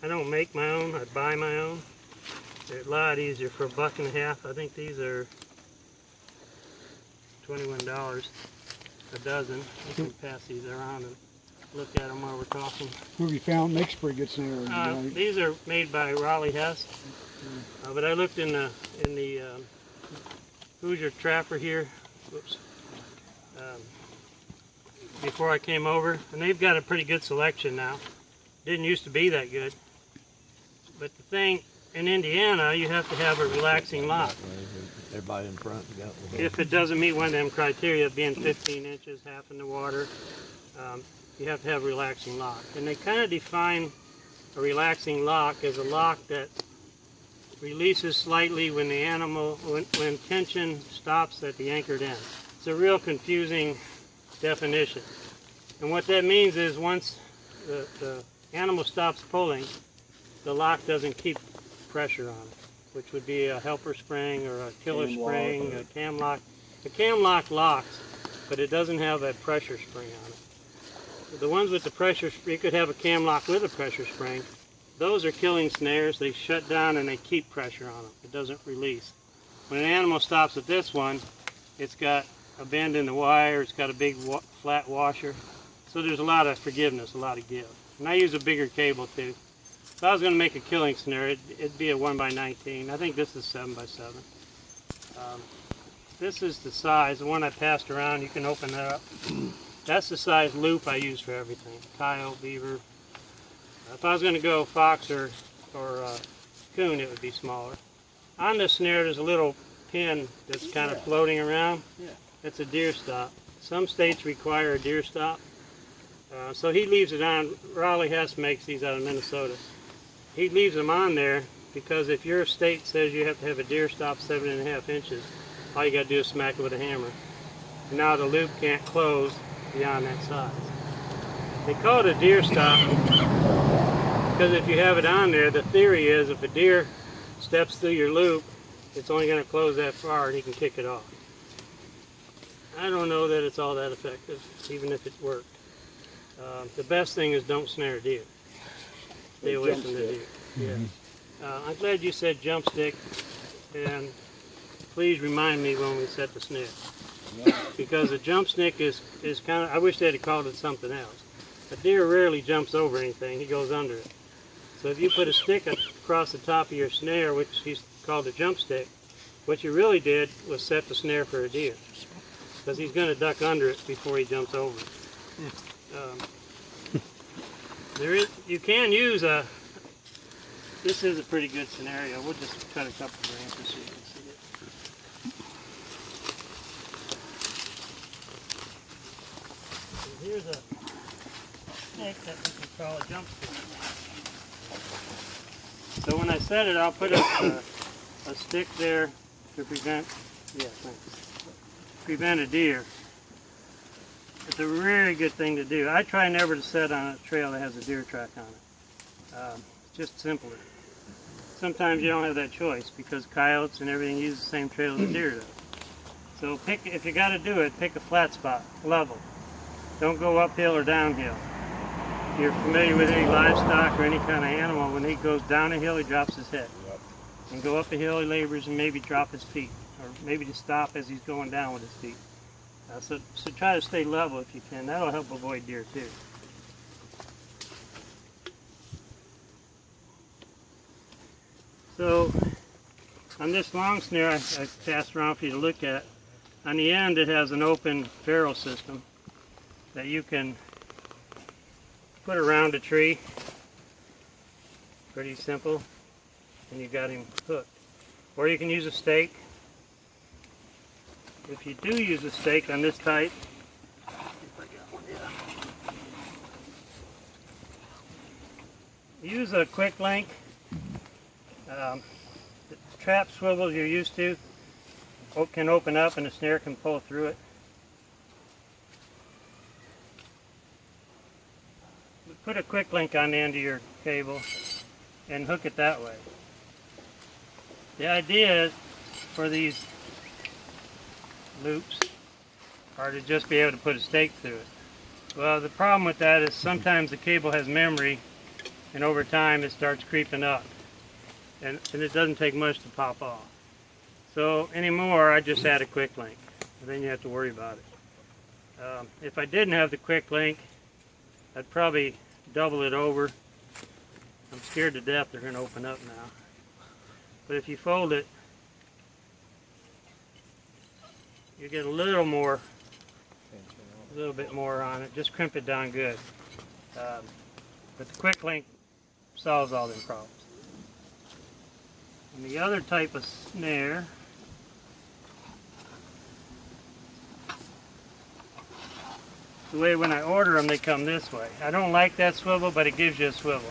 I don't make my own, I buy my own. They're a lot easier for $1.50. I think these are $21 a dozen. I can pass these around and look at them while we're talking. Who have you found makes pretty good snare? These are made by Raleigh Hess, but I looked in the Hoosier Trapper here. Whoops. Before I came over, and they've got a pretty good selection now. Didn't used to be that good. But the thing, in Indiana, you have to have a relaxing lock. Everybody in front. If it doesn't meet one of them criteria, being 15 inches, half in the water, you have to have a relaxing lock. And they kind of define a relaxing lock as a lock that releases slightly when the animal, when tension stops at the anchored end. It's a real confusing definition. And what that means is once the animal stops pulling, the lock doesn't keep pressure on it, which would be a helper spring or a killer spring, a cam lock. The cam lock locks, but it doesn't have a pressure spring on it. The ones with the pressure, you could have a cam lock with a pressure spring. Those are killing snares. They shut down and they keep pressure on them. It doesn't release. When an animal stops at this one, it's got a bend in the wire, it's got a big flat washer. So there's a lot of forgiveness, a lot of give. And I use a bigger cable too. If I was going to make a killing snare, it'd be a 1x19. I think this is 7x7. This is the size, the one I passed around, you can open that up. That's the size loop I use for everything. Coyote, beaver. If I was going to go fox or coon, it would be smaller. On the snare, there's a little pin that's kind of floating around. It's a deer stop. Some states require a deer stop. So he leaves it on. Raleigh Hess makes these out of Minnesota. He leaves them on there because if your state says you have to have a deer stop 7.5 inches, all you got to do is smack it with a hammer. And now the loop can't close beyond that size. They call it a deer stop because if you have it on there, the theory is if a deer steps through your loop, it's only going to close that far and he can kick it off. I don't know that it's all that effective, even if it worked. The best thing is don't snare a deer. Stay away from the deer. Yeah. I'm glad you said jump stick, and please remind me when we set the snare. Because a jump stick is kind of, I wish they'd have called it something else. A deer rarely jumps over anything, he goes under it. So if you put a stick across the top of your snare, which he's called a jump stick, what you really did was set the snare for a deer. Because he's going to duck under it before he jumps over it. You can use a, this is a pretty good scenario. We'll just cut a couple branches so you can see it. And here's a snake that we can call a jump stick. So when I set it, I'll put a stick there to prevent, prevent a deer. It's a really good thing to do. I try never to set on a trail that has a deer track on it. It's just simpler. Sometimes you don't have that choice because coyotes and everything use the same trail as deer do. So if you got to do it, pick a flat spot, level. Don't go uphill or downhill. If you're familiar with any livestock or any kind of animal, when he goes down a hill, he drops his head. And go up a hill, he labors and maybe drop his feet, or maybe to stop as he's going down with his feet. So try to stay level if you can. That'll help avoid deer too. So on this long snare I passed around for you to look at, on the end it has an open ferrule system that you can put around a tree. Pretty simple. And you got him hooked. Or you can use a stake. If you do use a stake on this type, use a quick link. The trap swivels you're used to can open up and the snare can pull through it. Put a quick link on the end of your cable and hook it that way. The idea for these loops are to just be able to put a stake through it. Well, the problem with that is sometimes the cable has memory and over time it starts creeping up, and it doesn't take much to pop off. So anymore, I just add a quick link, and then you have to worry about it. If I didn't have the quick link, I'd probably double it over. I'm scared to death they're going to open up now. But if you fold it, you get a little bit more on it. Just crimp it down good. But the quick link solves all them problems. And the other type of snare, the way when I order them, they come this way. I don't like that swivel, but it gives you a swivel.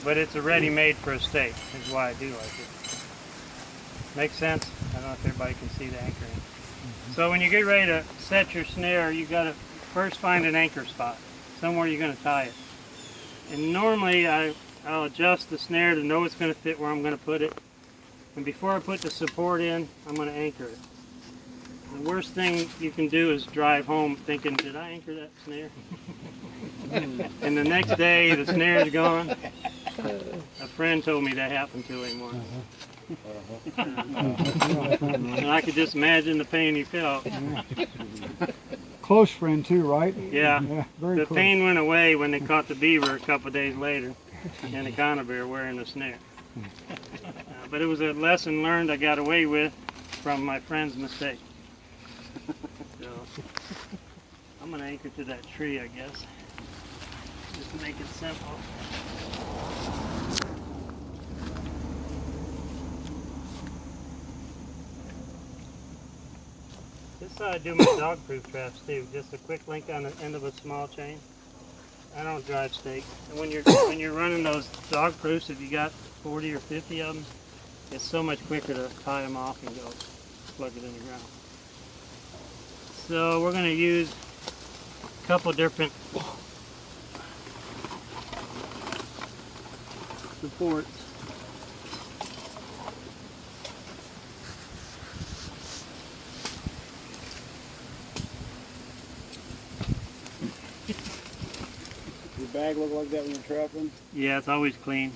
But it's a ready-made for a stake, is why I do like it. Make sense? I don't know if everybody can see the anchoring. So when you get ready to set your snare, you got to first find an anchor spot, somewhere you're going to tie it. And normally I'll adjust the snare to know it's going to fit where I'm going to put it. And before I put the support in, I'm going to anchor it. The worst thing you can do is drive home thinking, did I anchor that snare? And the next day the snare is gone. A friend told me that happened to him once. And I could just imagine the pain he felt. Close friend too, right? Yeah, very the close. pain went away when they caught the beaver a couple of days later and the conibear wearing the snare. But it was a lesson learned I got away with from my friend's mistake. So I'm going to anchor to that tree, I guess, just to make it simple. This is how I do my dog-proof traps too. Just a quick link on the end of a small chain. I don't drive stake. And when you're running those dog-proofs, if you got 40 or 50 of them, it's so much quicker to tie them off and go plug it in the ground. So we're going to use a couple different supports. Your bag look like that when you're trapping? Yeah, it's always clean.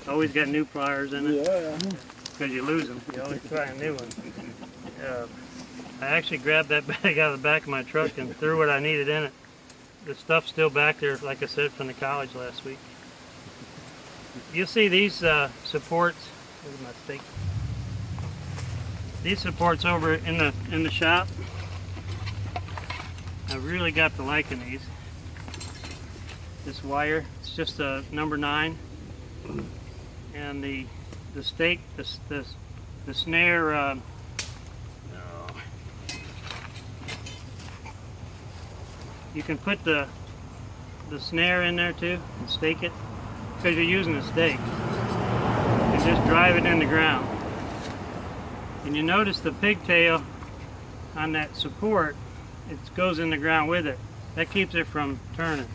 Always got new pliers in it. Yeah. Because you lose them. You always try a new one. I actually grabbed that bag out of the back of my truck and threw what I needed in it. The stuff's still back there, like I said, from the college last week. You'll see these supports. Where's my stake? These supports over in the shop. I really got to liking these. This wire, it's just a number 9, and the stake, the snare. You can put the snare in there too and stake it because you're using a stake, and just drive it in the ground. And you notice the pigtail on that support, it goes in the ground with it. That keeps it from turning.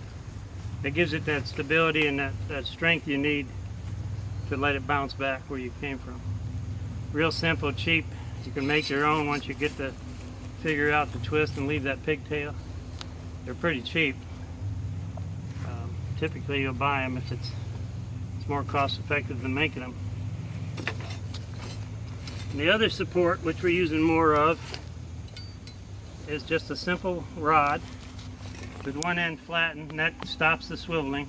It gives it that stability and that strength you need to let it bounce back where you came from. Real simple, cheap. You can make your own once you get to figure out the twist and leave that pigtail. They're pretty cheap. Typically you'll buy them if it's more cost effective than making them. And the other support, which we're using more of, is just a simple rod with one end flattened, and that stops the swiveling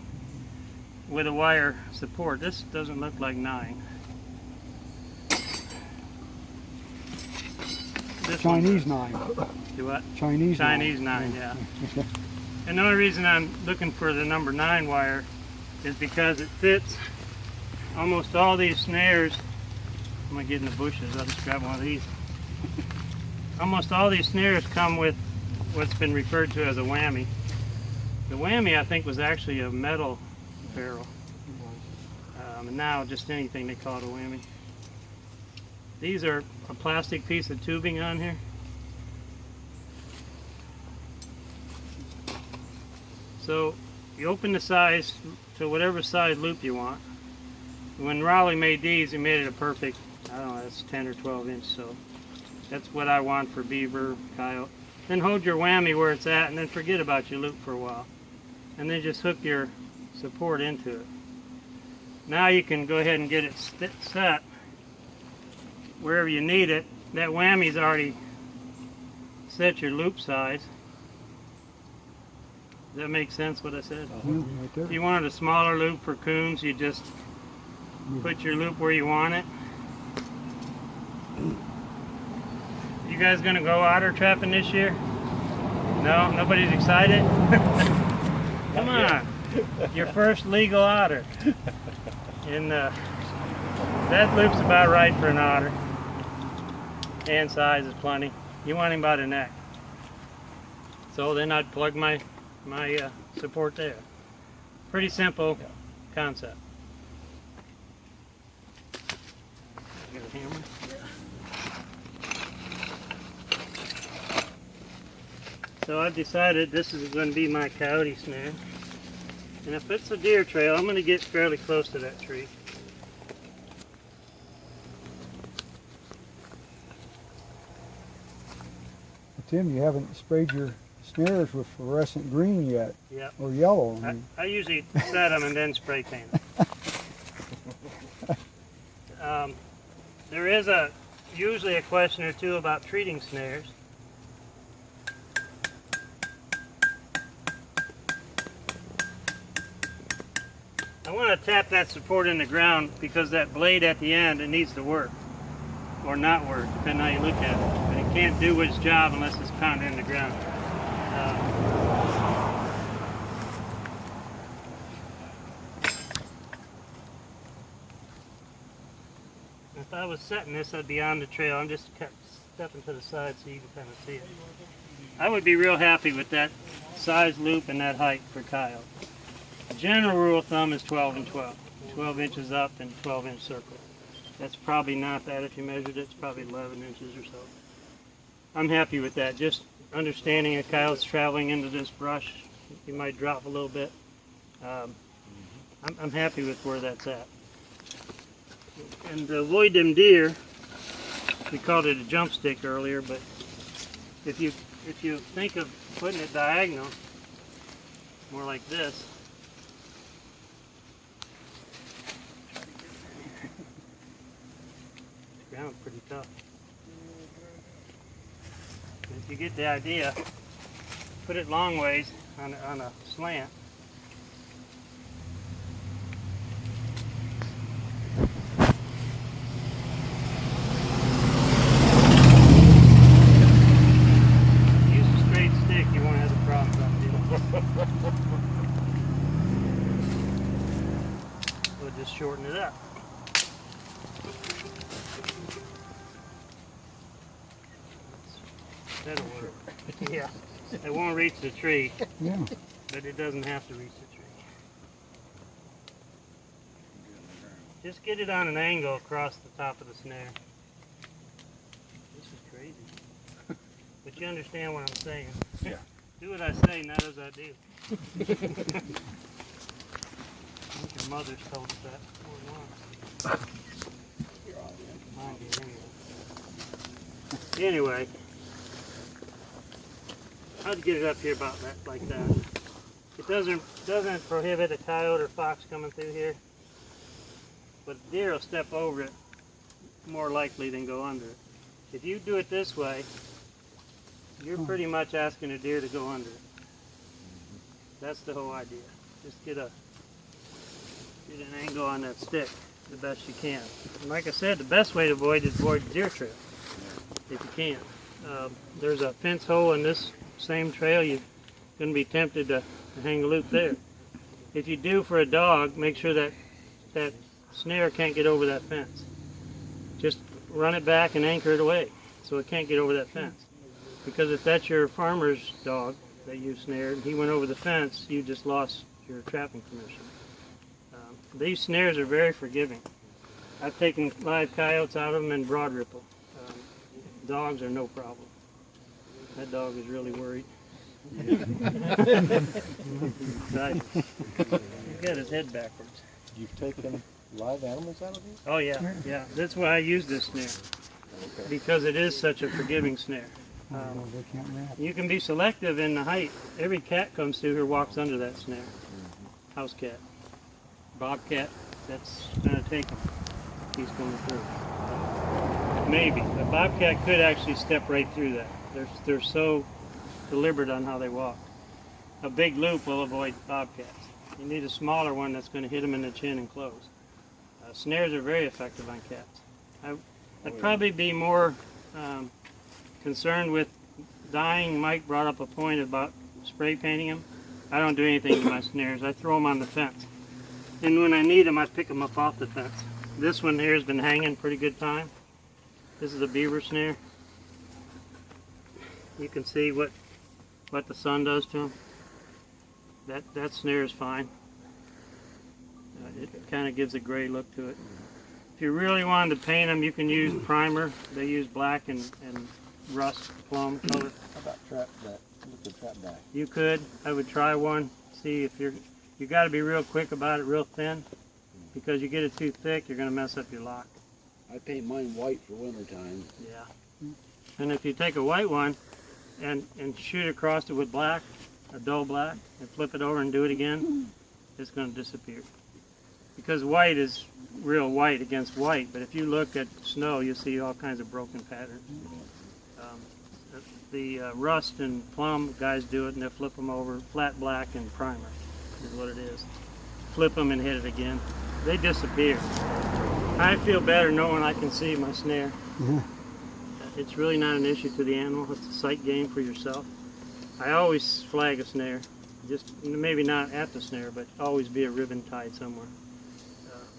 with a wire support. This doesn't look like 9. This Chinese 9. Do what? Chinese 9, yeah. And the only reason I'm looking for the number 9 wire is because it fits almost all these snares. I'm gonna get in the bushes, I'll just grab one of these. Almost all these snares come with what's been referred to as a whammy. The whammy, I think, was actually a metal barrel. And now just anything they call it a whammy. These are a plastic piece of tubing on here. So you open the size to whatever size loop you want. When Raleigh made these, he made it a perfect, I don't know, that's 10 or 12 inch, so that's what I want for beaver, coyote. Then hold your whammy where it's at and then forget about your loop for a while. and then just hook your support into it. Now you can go ahead and get it set wherever you need it. That whammy's already set your loop size. Does that make sense what I said? Right there. If you wanted a smaller loop for coons, you just put your loop where you want it. You guys gonna go otter trapping this year? No? Nobody's excited? Come on. Your first legal otter. And that loop's about right for an otter. Hand size is plenty. You want him by the neck. So then I'd plug my support there. Pretty simple concept. Got a hammer? So I've decided this is going to be my coyote snare. And if it's a deer trail, I'm going to get fairly close to that tree. Tim, you haven't sprayed your snares with fluorescent green yet. Yep. Or yellow. I usually set them and then spray paint them. There is usually a question or two about treating snares. I want to tap that support in the ground because that blade at the end, it needs to work or not work, depending on how you look at it. But it can't do its job unless it's pounded in the ground. If I was setting this, I'd be on the trail. I'm just stepping to the side so you can kind of see it. I would be real happy with that size loop and that height for coyote. The general rule of thumb is 12 and 12. 12 inches up and 12-inch circle. That's probably not that if you measured it. It's probably 11 inches or so. I'm happy with that. Just understanding a coyote's traveling into this brush, you might drop a little bit. I'm happy with where that's at. And to avoid them deer, we called it a jump stick earlier, but if you think of putting it diagonal, more like this, the ground's pretty tough. If you get the idea, put it long ways on a slant. Use a straight stick, you won't have the problems I'm dealing with. We'll just shorten it up. That'll work. Yeah, it won't reach the tree, Yeah. but it doesn't have to reach the tree. Just get it on an angle across the top of the snare. This is crazy. But you understand what I'm saying. Yeah. Do what I say, not as I do. I think your mother's told us that before once. Mine did anyway. Anyway. I'd get it up here about that, like that. It doesn't prohibit a coyote or fox coming through here, but a deer will step over it more likely than go under it. If you do it this way, you're pretty much asking a deer to go under it. That's the whole idea. Just get an angle on that stick the best you can. And like I said, the best way to avoid deer trail, if you can. There's a fence hole in this same trail. You're going to be tempted to hang a loop there. If you do for a dog, make sure that that snare can't get over that fence. Just run it back and anchor it away so it can't get over that fence. Because if that's your farmer's dog that you snared, he went over the fence, you just lost your trapping permission. These snares are very forgiving. I've taken live coyotes out of them in broad ripple. Dogs are no problem. That dog is really worried. He's got his head backwards. You've taken live animals out of these? Oh yeah, yeah. That's why I use this snare. Because it is such a forgiving snare. They can't wrap. You can be selective in the height. Every cat comes through here walks under that snare. House cat. Bobcat, that's going to take him. He's going through. Maybe. A bobcat could actually step right through that. They're so deliberate on how they walk. A big loop will avoid bobcats. You need a smaller one that's going to hit them in the chin and close. Snares are very effective on cats. I'd probably be more concerned with dyeing. Mike brought up a point about spray painting them. I don't do anything to my snares. I throw them on the fence. And when I need them, I pick them up off the fence. This one here has been hanging pretty good time. This is a beaver snare. You can see what the sun does to them. That snare is fine. It kind of gives a gray look to it. If you really wanted to paint them, you can use primer. They use black and rust plum color. How about trap back? Look at trap back. You could. I would try one. See if you got to be real quick about it, real thin, because you get it too thick, you're going to mess up your lock. I paint mine white for winter time. Yeah. And if you take a white one and shoot across it with black, a dull black, and flip it over and do it again, it's going to disappear. Because white is real white against white, but if you look at snow, you'll see all kinds of broken patterns. The rust and plum guys do it, and they'll flip them over, flat black and primer is what it is. Flip them and hit it again. They disappear. I feel better knowing I can see my snare. It's really not an issue to the animal. It's a sight game for yourself. I always flag a snare. Just maybe not at the snare, but always be a ribbon tied somewhere.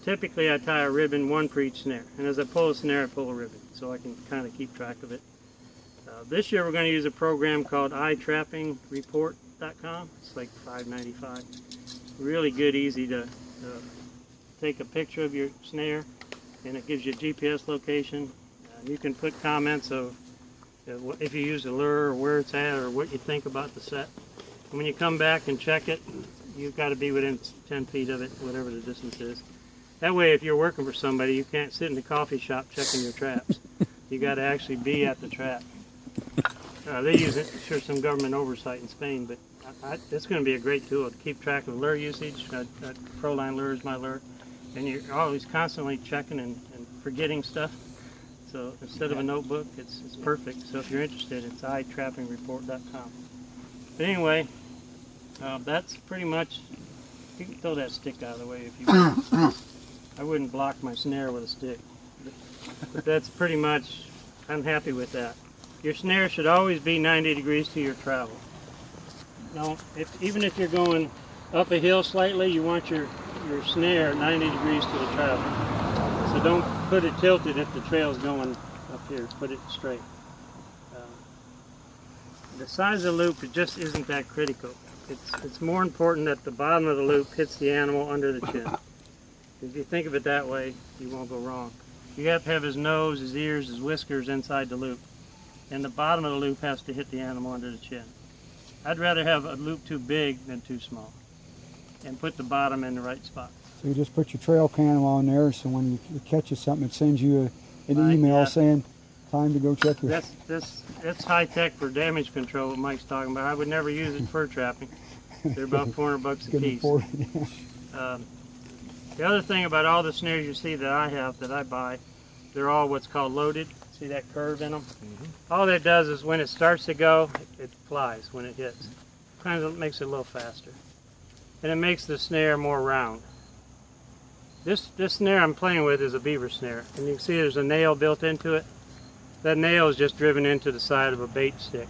Typically I tie a ribbon, one for each snare. And as I pull a snare, I pull a ribbon, so I can kind of keep track of it. This year we're going to use a program called iTrappingReport.com. It's like $5.95. Really good, easy to take a picture of your snare, and it gives you a GPS location. You can put comments of if you use a lure or where it's at or what you think about the set. And when you come back and check it, you've got to be within 10 feet of it, whatever the distance is. That way, if you're working for somebody, you can't sit in the coffee shop checking your traps. You got to actually be at the trap. They use it, sure, some government oversight in Spain, but it's going to be a great tool to keep track of lure usage. Proline Lure is my lure, and you're always constantly checking and forgetting stuff. So instead of a notebook, it's perfect. So if you're interested, it's iTrappingReport.com. But anyway, that's pretty much. You can throw that stick out of the way if you want. I wouldn't block my snare with a stick, but that's pretty much. I'm happy with that. Your snare should always be 90 degrees to your travel. Now, even if you're going up a hill slightly, you want your snare 90 degrees to the travel. So don't put it tilted if the trail's going up here. Put it straight. The size of the loop, it just isn't that critical. It's more important that the bottom of the loop hits the animal under the chin. If you think of it that way, you won't go wrong. You have to have his nose, his ears, his whiskers inside the loop. And the bottom of the loop has to hit the animal under the chin. I'd rather have a loop too big than too small. And put the bottom in the right spot. So you just put your trail cam on there, so when you catch something, it sends you an email saying, time to go check your... That's high tech for damage control, what Mike's talking about. I would never use it for trapping. They're about $400 a piece. The other thing about all the snares you see that I have, that I buy, they're all what's called loaded. See that curve in them? All that does is when it starts to go, it flies when it hits. Kind of makes it a little faster. And it makes the snare more round. This snare I'm playing with is a beaver snare. And you can see there's a nail built into it. That nail is just driven into the side of a bait stick.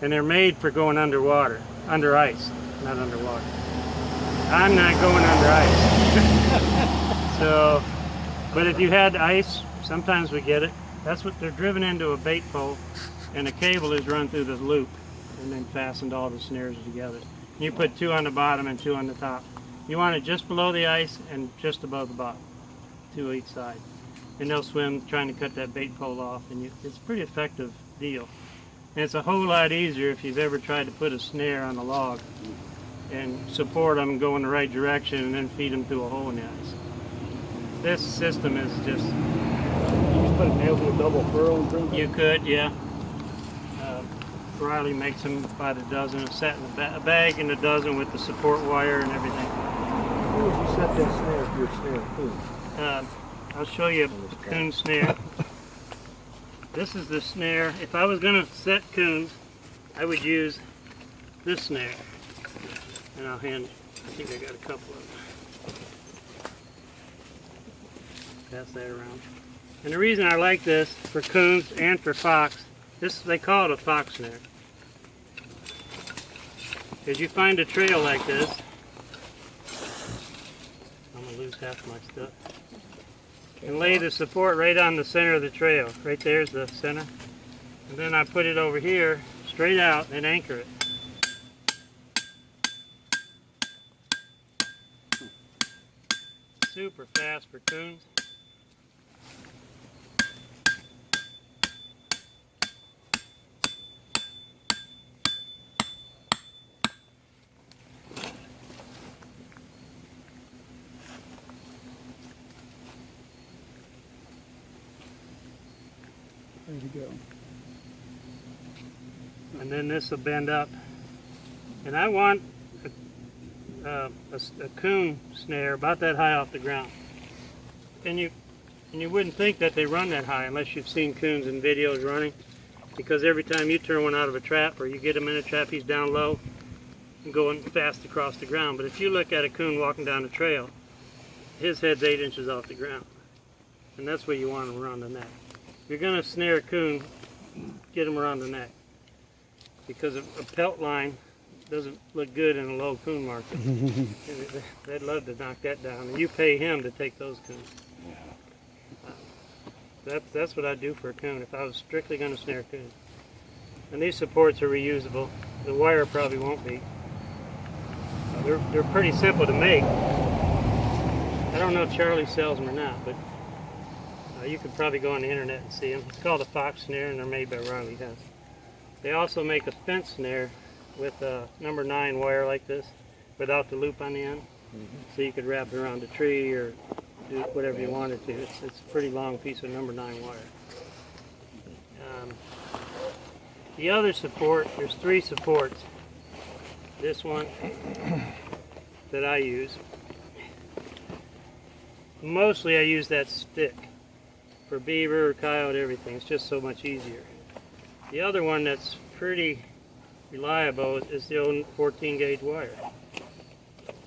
And they're made for going underwater, under ice, not underwater. I'm not going under ice. So, but if you had ice, sometimes we get it. That's what they're driven into a bait pole, and a cable is run through the loop, and then fastened all the snares together. You put 2 on the bottom and 2 on the top. You want it just below the ice and just above the bottom, 2 each side. And they'll swim trying to cut that bait pole off, and it's a pretty effective deal. And it's a whole lot easier if you've ever tried to put a snare on a log and support them, go in the right direction, and then feed them through a hole in the ice. This system is just... You just put a nail through a double furrow and through. You could, yeah. Riley makes them by the dozen, a set in a bag in a dozen with the support wire and everything. Where would you set that snare if you're snaring coon? I'll show you a coon snare. This is the snare. If I was going to set coons, I would use this snare. And I'll hand, I think I got a couple of them. Pass that around. And the reason I like this for coons and for fox, they call it a fox snare. As you find a trail like this, I'm going to lose half my stuff, and lay the support right on the center of the trail. Right there's the center. And then I put it over here, straight out, and anchor it. Super fast for coons. There you go. And then this will bend up. And I want a coon snare about that high off the ground. And you wouldn't think that they run that high unless you've seen coons in videos running, because every time you turn one out of a trap or you get him in a trap, he's down low and going fast across the ground. But if you look at a coon walking down the trail, his head's 8 inches off the ground. And that's where you want him around the neck. If you're going to snare a coon, get him around the neck, because a pelt line doesn't look good in a low coon market. They'd love to knock that down, and you pay him to take those coons. That's what I'd do for a coon if I was strictly going to snare a coon. And these supports are reusable. The wire probably won't be. They're pretty simple to make. I don't know if Charlie sells them or not, but you could probably go on the internet and see them. It's called a fox snare, and they're made by Riley Hess. They also make a fence snare with a number 9 wire like this, without the loop on the end. So you could wrap it around a tree or do whatever you wanted to. It's a pretty long piece of number 9 wire. The other support, there's 3 supports. This one that I use. Mostly I use that stick for beaver or coyote, everything. It's just so much easier. The other one that's pretty reliable is the old 14 gauge wire.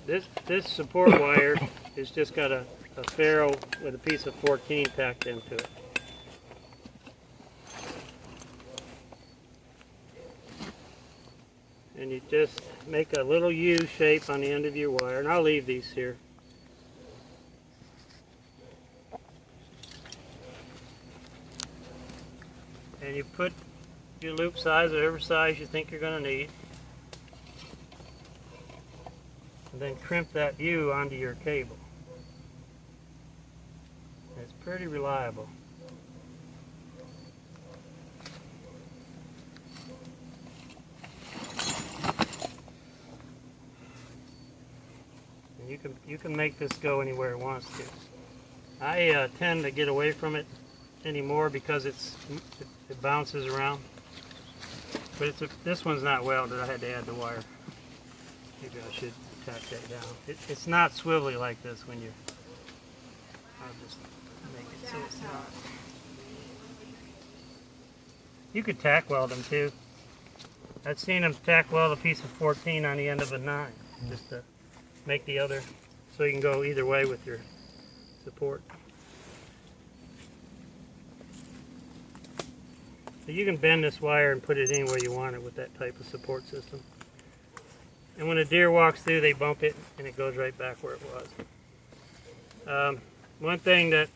This support wire has just got a ferrule with a piece of 14 tacked into it. And you just make a little U shape on the end of your wire, and I'll leave these here. And you put your loop size, whatever size you think you're going to need. And then crimp that U onto your cable. It's pretty reliable. And you can make this go anywhere it wants to. I tend to get away from it anymore because it bounces around. But this one's not welded. I had to add the wire. Maybe I should tack that down. It's not swivelly like this when you. I'll just make it so it's not. You could tack weld them too. I've seen them tack weld a piece of 14 on the end of a 9, just to make the other, so you can go either way with your support. So you can bend this wire and put it anywhere you want it with that type of support system. And when a deer walks through, they bump it and it goes right back where it was. One thing that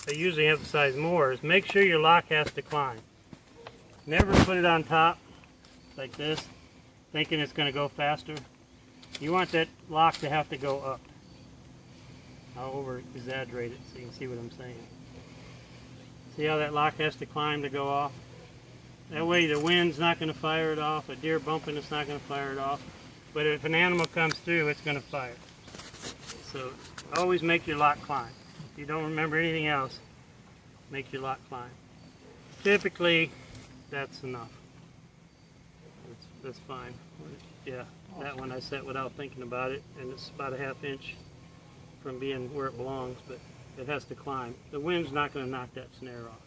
I usually emphasize more is make sure your lock has to climb. Never put it on top like this, thinking it's going to go faster. You want that lock to have to go up. I'll over exaggerate it so you can see what I'm saying. See how that lock has to climb to go off? That way the wind's not going to fire it off, a deer bumping it's not going to fire it off. But if an animal comes through, it's going to fire. So always make your lock climb. If you don't remember anything else, make your lock climb. Typically, that's enough. that's fine. Yeah, that one I set without thinking about it, and it's about a 1/2 inch from being where it belongs, but it has to climb. The wind's not going to knock that snare off.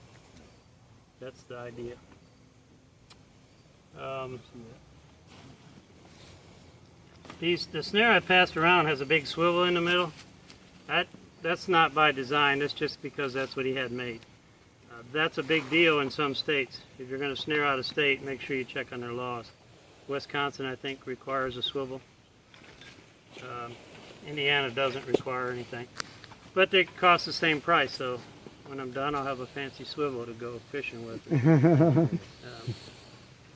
That's the idea. The snare I passed around has a big swivel in the middle. That's not by design, that's just because that's what he had made. That's a big deal in some states. If you're going to snare out of state, make sure you check on their laws. Wisconsin, I think, requires a swivel. Indiana doesn't require anything. But they cost the same price, so when I'm done, I'll have a fancy swivel to go fishing with.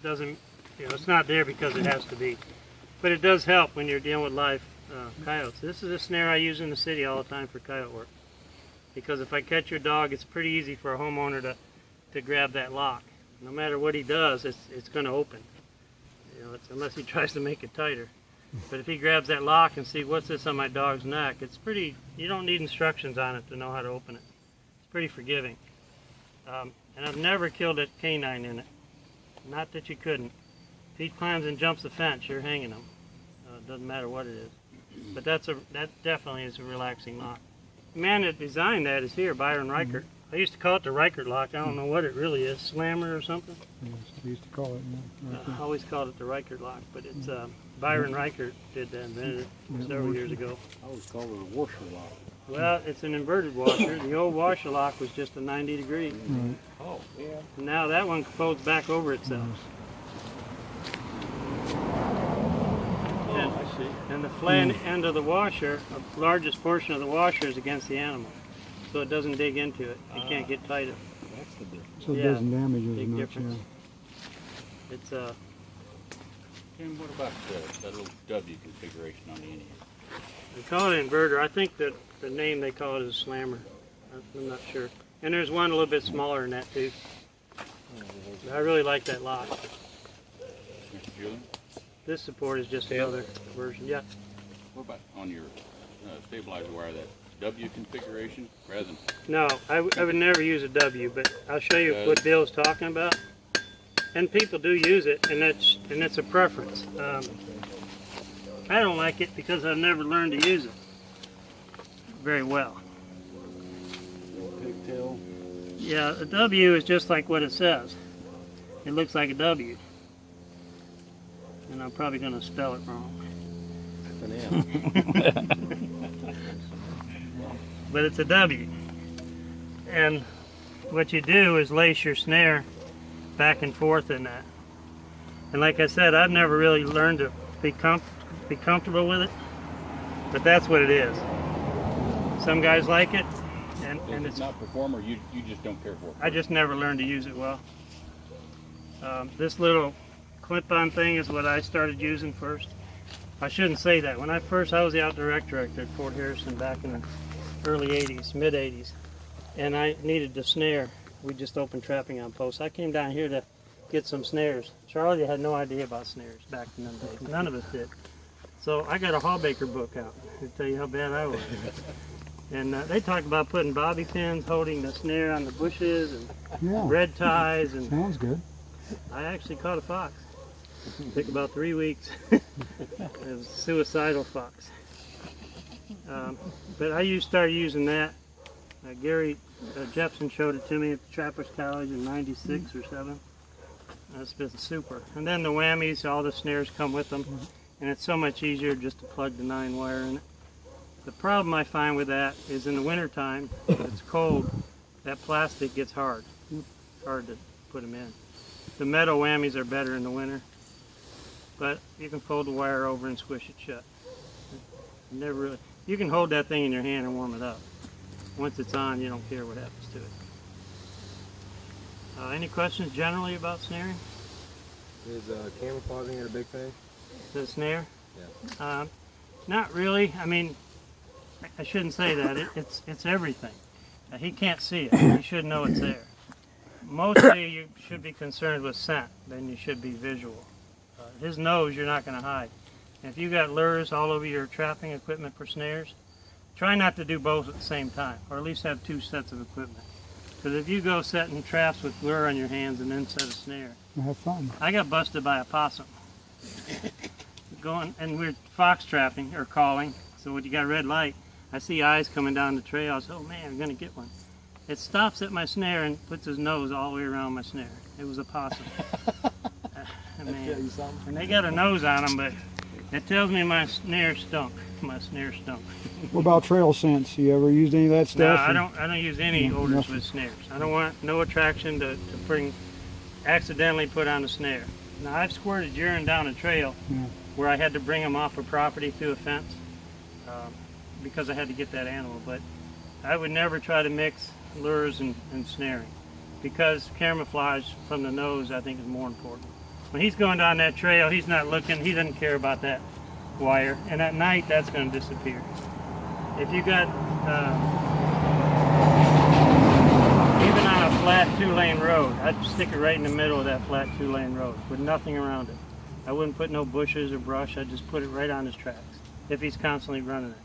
Doesn't, it's not there because it has to be. But it does help when you're dealing with live coyotes. This is a snare I use in the city all the time for coyote work. Because if I catch your dog, it's pretty easy for a homeowner to grab that lock. No matter what he does, it's going to open. Unless he tries to make it tighter. But if he grabs that lock and see what's this on my dog's neck, it's pretty, you don't need instructions on it to know how to open it. It's pretty forgiving. And I've never killed a canine in it. Not that you couldn't. If he climbs and jumps the fence, you're hanging him. It doesn't matter what it is. But that definitely is a relaxing lock. The man that designed that is here, Byron Reichert. I used to call it the Reichert lock. I don't know what it really is, slammer or something. Yes, we used to call it. Yeah. I always called it the Reichert lock, but it's Byron Reichert did that, invented it several years ago. I always call it a washer lock. Well, it's an inverted washer. The old washer lock was just a 90 degree. Right. Oh, yeah. Now that one folds back over itself. Oh, I see. And the flat end of the washer, the largest portion of the washer is against the animal. So it doesn't dig into it. It can't get tighter. That's the difference. So it Yeah, doesn't damage it as big much. difference. Yeah. It's Tim, what about that little W configuration on the end here? they call it an inverter. I think that the name they call it is a slammer. I'm not sure. And there's one a little bit smaller than that too. I really like that lock. Mr. Julien, This support is just another version. Yeah. what about on your stabilizer wire, that W configuration rather than... No, I would never use a W, but I'll show you what Bill's talking about. And people do use it, and it's a preference. I don't like it because I've never learned to use it very well. Pigtail. Yeah, a W is just like what it says. It looks like a W. And I'm probably going to spell it wrong. But it's a W. And what you do is lace your snare back and forth in that. And like I said, I've never really learned to be comfortable with it, but that's what it is. Some guys like it, and it's not performer, you just don't care for it. I just never learned to use it well. This little clip-on thing is what I started using first. I shouldn't say that. When I was the outdoor rec director at Fort Harrison back in the early 80s, mid 80s, and I needed the snare. We just opened trapping on post. I came down here to get some snares. Charlie had no idea about snares back in those days. None of us did. So I got a Hallbaker book out to tell you how bad I was. And they talked about putting bobby pins, holding the snare on the bushes, and red ties. And sounds good. I actually caught a fox. It took about 3 weeks. It was a suicidal fox. But I started using that. Gary Jepson showed it to me at the Trappers College in '96 or '7. That's been super. And then the whammies, all the snares come with them. And it's so much easier just to plug the 9-wire in it. The problem I find with that is in the wintertime, if it's cold, that plastic gets hard. It's hard to put them in. The metal whammies are better in the winter. But you can fold the wire over and squish it shut. You can hold that thing in your hand and warm it up. Once it's on, you don't care what happens to it. Any questions generally about snaring? Is camouflaging it a big thing? The snare? Yeah. Not really. I mean, I shouldn't say that. It's everything. He can't see it. He should know it's there. Mostly you should be concerned with scent than you should be visual. His nose you're not going to hide. And if you got lures all over your trapping equipment for snares, try not to do both at the same time, or at least have 2 sets of equipment. Because if you go setting traps with lure on your hands and then set a snare, Have fun. I got busted by a possum. going, and we're fox trapping or calling. So when you got a red light, I see eyes coming down the trail. I said, oh man, I'm gonna get one. It stops at my snare and puts his nose all the way around my snare. It was a possum. Man. And they got a nose on them, but it tells me my snare stunk. My snare stunk. What about trail scents? You ever used any of that No, stuff? I don't use any No, odors nothing. with snares. I don't want no attraction to bring accidentally put on a snare. Now I've squirted urine down a trail Yeah. where I had to bring them off a property through a fence because I had to get that animal. But I would never try to mix lures and snaring because camouflage from the nose I think is more important. When he's going down that trail, he's not looking. He doesn't care about that wire, and at night that's going to disappear. If you got even on a flat 2-lane road, I'd stick it right in the middle of that flat 2-lane road with nothing around it. I wouldn't put no bushes or brush. I'd just put it right on his tracks if he's constantly running it.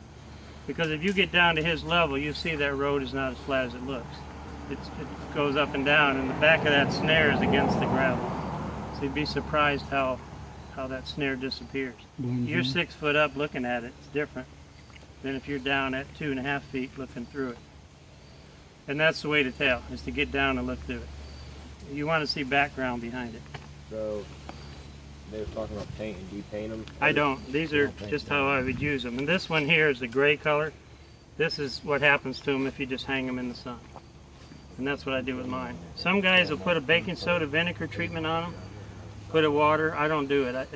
Because if you get down to his level, you see that road is not as flat as it looks. It goes up and down, and the back of that snare is against the gravel. So you'd be surprised how that snare disappears. You're 6 foot up looking at it, it's different than if you're down at 2.5 feet looking through it. And that's the way to tell, is to get down and look through it. You want to see background behind it. So they were talking about painting. Do you paint them? I don't. These are just how I would use them. And this one here is the gray color. This is what happens to them if you just hang them in the sun. And that's what I do with mine. Some guys will put a baking soda vinegar treatment on them, put a water. I don't do it.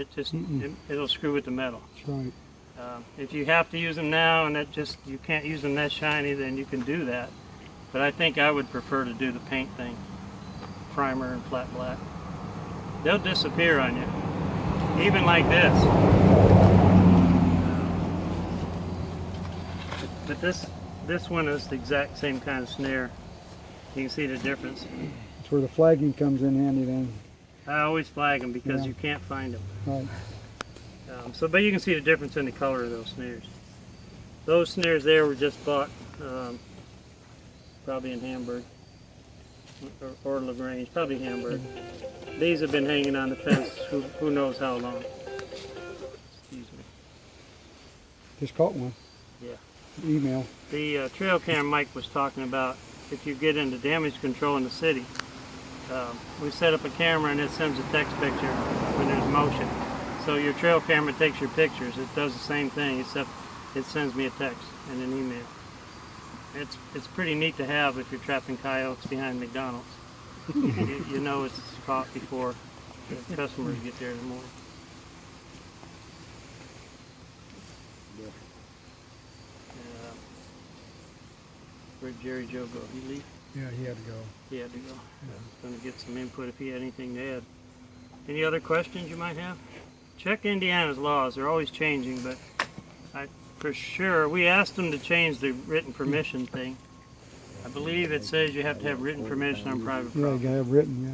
It'll screw with the metal. That's right. If you have to use them now and you can't use them that shiny, then you can do that. But I think I would prefer to do the paint thing, primer and flat black. They'll disappear on you, even like this. But this one is the exact same kind of snare. You can see the difference. That's where the flagging comes in handy then. I always flag them because Yeah. you can't find them. Right. But you can see the difference in the color of those snares. Those snares there were just bought probably in Hamburg or LaGrange, probably Hamburg. These have been hanging on the fence who knows how long. Excuse me. Just caught one. Yeah. Email. The trail cam Mike was talking about, if you get into damage control in the city, we set up a camera and it sends a text picture when there's motion. So your trail camera takes your pictures. It does the same thing, except it sends me a text and an email. It's pretty neat to have if you're trapping coyotes behind McDonald's. you know it's caught before the customers get there in the morning. Where'd Jerry Joe go? He leave? Yeah, he had to go. He had to go. I was going to get some input if he had anything to add. Any other questions you might have? Check Indiana's laws. They're always changing, but for sure, we asked them to change the written permission thing. I believe it says you have to have written permission on private Yeah, you property. gotta have written, yeah.